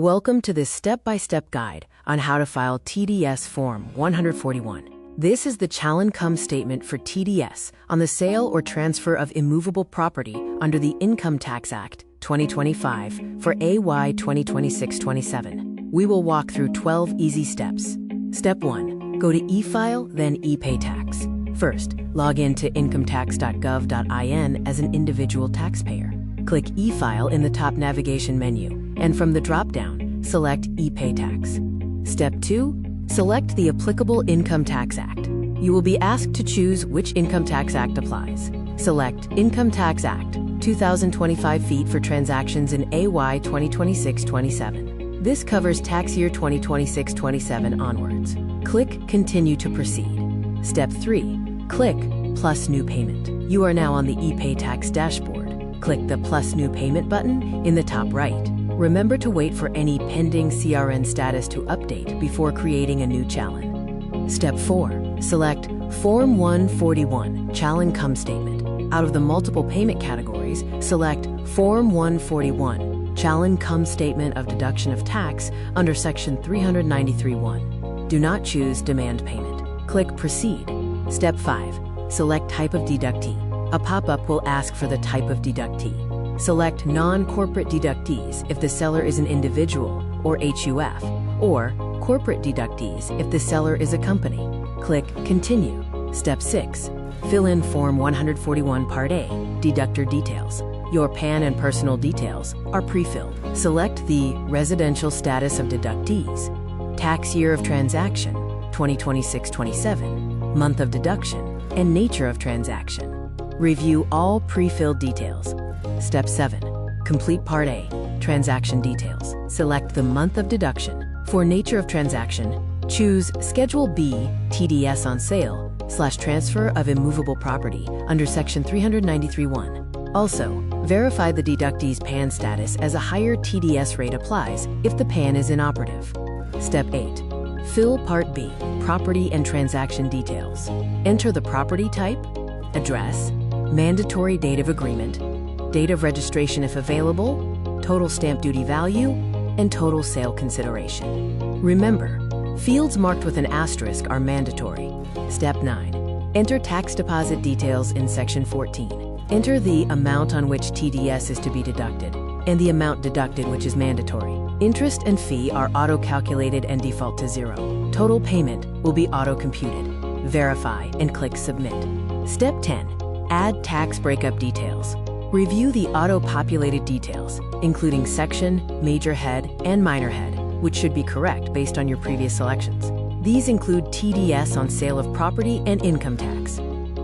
Welcome to this step-by-step guide on how to file TDS Form 141. This is the Chal-Income Statement for TDS on the sale or transfer of immovable property under the Income Tax Act 2025 for AY 2026-27. We will walk through 12 easy steps. Step 1. Go to e-file, then e-pay tax. First, log in to incometax.gov.in as an individual taxpayer. Click e-file in the top navigation menu, and from the drop-down, select e-pay tax. Step 2. Select the applicable Income Tax Act. You will be asked to choose which Income Tax Act applies. Select Income Tax Act 2025 feet for transactions in AY 2026-27. This covers tax year 2026-27 onwards. Click Continue to proceed. Step 3. Click Plus New Payment. You are now on the e-pay tax dashboard. Click the Plus New Payment button in the top right. Remember to wait for any pending CRN status to update before creating a new Chal-In. Step 4. Select Form 141 Chal-Income Statement. Out of the multiple payment categories, select Form 141 Chal-Income Statement of Deduction of Tax under Section 393(1). Do not choose Demand Payment. Click Proceed. Step 5. Select Type of Deductee. A pop-up will ask for the type of deductee. Select Non-Corporate Deductees if the seller is an individual or HUF, or Corporate Deductees if the seller is a company. Click Continue. Step 6. Fill in Form 141 Part A, Deductor Details. Your PAN and personal details are pre-filled. Select the Residential Status of Deductees, Tax Year of Transaction, 2026-27, Month of Deduction, and Nature of Transaction. Review all pre-filled details. Step 7. Complete Part A, Transaction Details. Select the month of deduction. For nature of transaction, choose Schedule B, TDS on sale / transfer of immovable property under Section 393(1). Also, verify the deductee's PAN status as a higher TDS rate applies if the PAN is inoperative. Step 8. Fill Part B, Property and Transaction Details. Enter the property type, address, mandatory date of agreement, date of registration if available, total stamp duty value, and total sale consideration. Remember, fields marked with an asterisk are mandatory. Step 9. Enter tax deposit details in Section 14. Enter the amount on which TDS is to be deducted and the amount deducted, which is mandatory. Interest and fee are auto-calculated and default to 0. Total payment will be auto-computed. Verify and click Submit. Step 10. Add tax breakup details. Review the auto-populated details, including section, major head, and minor head, which should be correct based on your previous selections. These include TDS on sale of property and income tax.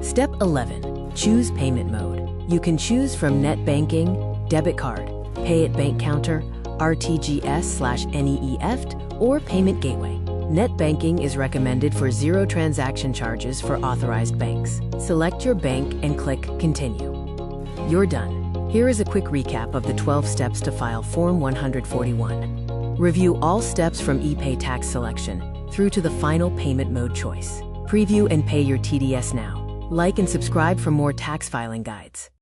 Step 11. Choose payment mode. You can choose from net banking, debit card, pay at bank counter, RTGS/NEFT, or payment gateway. Net banking is recommended for 0 transaction charges for authorized banks. Select your bank and click Continue. You're done. Here is a quick recap of the 12 steps to file Form 141. Review all steps from e-pay tax selection through to the final payment mode choice. Preview and pay your TDS now. Like and subscribe for more tax filing guides.